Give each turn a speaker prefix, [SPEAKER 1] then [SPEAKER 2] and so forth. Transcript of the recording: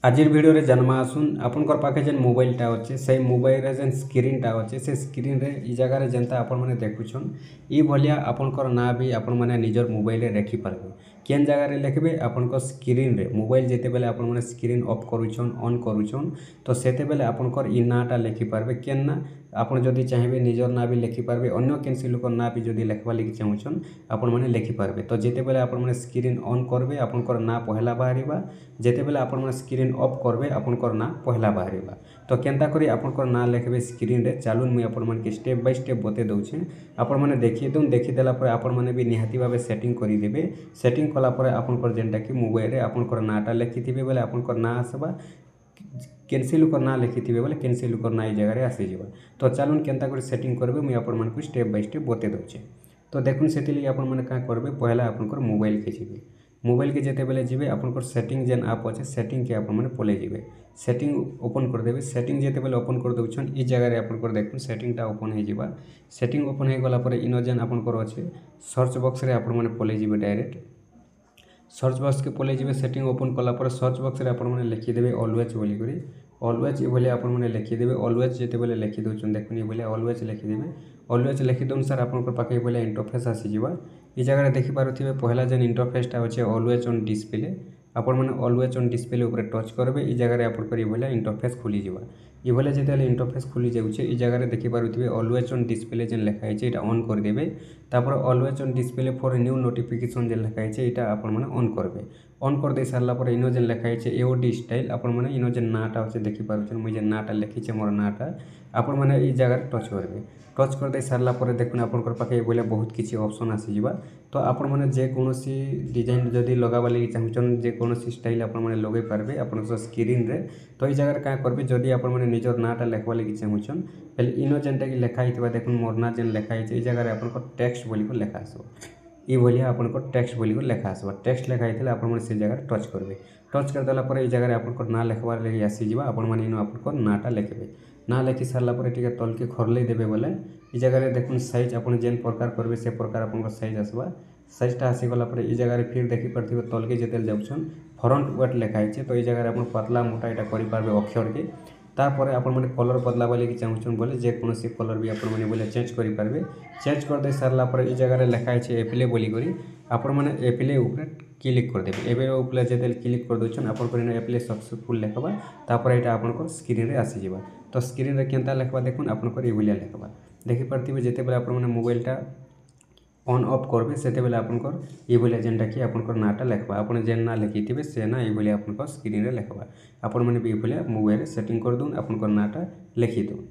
[SPEAKER 1] आजिर video रे जन्मा आसुन आपनकर पाखे जेन मोबाइलटा अच्छे से मोबाइल रे जेन स्क्रीनटा अच्छे से स्क्रीन रे ई जगह रे जनता आपण माने देखुछन ई भलिया आपनकर ना भी आपण माने निजर मोबाइल रे रखी पारबे केन जगह रे लिखबे आपनकर स्क्रीन रे मोबाइल जेते बेले आपण माने स्क्रीन ऑफ करूछन ऑन करूछन तो सेते बेले आपनकर ई नाटा लिखि पारबे केन ना आपण जदि चाहिए निजर ना भी लिखि पारबे अन्य केनसी लोकर ना भी जदि लिखबा लागि चाहुछन आपण माने लिखि पारबे तो जेते बेले आपण माने स्क्रीन ऑन करबे आपनकर ना पहला बाहरिबा जेते बेले आपण माने स्क्रीन ऑफ करबे आपनकर ना पहला बाहरिबा तो केनता करी आपनकर ना लिखबे स्क्रीन रे चालून मुई आपण मन के स्टेप बाय स्टेप बते दउछे आपण माने देखि दउन देखि देला पर आपण माने भी निहाती भाबे सेटिंग करि देबे सेटिंग कला पर आपनकर जेनटा कि मोबाइल रे आपनकर नाटा लिखिथिबे बेले आपनकर ना आसबा केनसी लोकर ना लिखिथिबे बोले केनसी लोकर ना ई जगह रे आसी जिबा तो चालून केनता करी सेटिंग करबे मुई आपण मन को स्टेप बाय स्टेप बते दउछे तो देखुन सेति लई आपण माने का करबे पहला आपनकर मोबाइल के जिबे मोबाइल के जेते बेले जिबे आपनकर सेटिंग जेन आप अच्छे सेटिंग के आपण माने पले जिबे सेटिंग ओपन कर देबे सेटिंग जेते बेले ओपन कर दउछन ई जगह रे आपनकर देखुन सेटिंगटा ओपन हे जिबा सेटिंग ओपन हे गला पर इनो जेन आपनकर अच्छे सर्च बॉक्स रे आपण माने पले जिबे डायरेक्ट सर्च बॉक्स के पले जिबे सेटिंग ओपन कला पर सर्च बॉक्स रे आपण माने लिखि देबे ऑलवेज बोली करी ऑलवेज बोले आपण माने लिखि देबे ऑलवेज जेते बेले लिखि दउछन देखुन ई बोले ऑलवेज लिखि देबे ऑलवेज लिखि दउन सर आपनकर पाखे बोले इंटरफेस आसी जिबा ई जगह रे देखि पारुथिबे पहला जेन इंटरफेसटा अछि ऑलवेज ऑन डिस्प्ले आपण माने ऑलवेज ऑन डिस्प्ले ऊपर टच करबे ई जगह रे आपनकर ई बोले इंटरफेस खुली जिबा ई बोले जेते इंटरफेस खुली जाउछे ई जगह रे देखि पारुथिबे ऑलवेज ऑन डिस्प्ले जेन लिखा है एटा ऑन कर देबे तापर always on display for new notification जेन लिखा है एटा आपण माने ऑन करबे ऑन कर दे सारला पर इनो जेन लिखा है एओडी स्टाइल आपण माने इनो जेन नाटा अछि देखि पारुछन मुई जेन नाटा लिखिछे मोर नाटा आपण माने ई जगह रे टच करबे टच कर दे सारला पर देखुन आपनकर पाखे बोले बहुत किछि ऑप्शन आसी जिबा तो आपण माने जे कोनोसी डिजाइन जदि लगाबा लागि चाहुछन जे कोनोसी स्टाइल आपण माने लगै पारबे आपनकर स्क्रीन रे तो ई जगह रे का करबे जदि आपण माने निजर नाटा लिखबा लागि चाहुछन पहले इनो जेनटा कि लिखा हितबा देखुन मोर ना जेन लिखा हिचे ई जगह रे आपनकर टेक्स्ट बोली को लिखा आसो ई भलिया आपनकर टेक्स्ट बोली को लिखा आसबा टेक्स्ट लिखा हितले आपण माने से जगह रे टच करबे टच कर देला पर ई जगह रे आपनकर ना लिखबा लागि आसी जिबा आपण माने इनो आपनकर नाटा लिखबे ना लिखि सारला पर टिके तल के खरले देबे बोले ई जगह रे देखुन साइज आपण जेन प्रकार करबे से प्रकार आपनकर साइज आसबा साइजटा आसी गला पर ई जगह रे फिर देखि परथिबे तल के जेतेल जाउछन फ्रंट वेट लिखा हिचे तो ई जगह रे आपण पतला मोटा एटा करि पारबे अक्षर के तापर आपण माने कलर बदलाबा लागि चाहुछन बोले जे कोनोसी कलर भी आपण माने बोले चेंज करि पारबे चेंज कर दे सारला पर ई जगह रे लिखा हिचे एप्ले बोली करी आपण माने एप्ले ऊपर क्लिक कर देबे एबे ऊपर जेतेल क्लिक कर दोछन आपण पर एप्ले सक्सेसफुल लिखबा तापर एटा आपनकर स्क्रीन रे आसी जिबा तो स्क्रीन रे केनता लिखबा देखुन आपनकर ई भलिया लिखबा देखि परथिबे जेते बेले आपण माने मोबाइलटा ऑन ऑफ करबे सेते बेले आपनकर ई भलिया जेनटा कि आपनकर नाटा लिखबा आपण जेन ना लिखिथिबे से ना ई भलिया आपनकर स्क्रीन रे लिखबा आपण माने भी ई भलिया मोबाइल रे सेटिंग कर दोन आपनकर नाटा लिखि दो।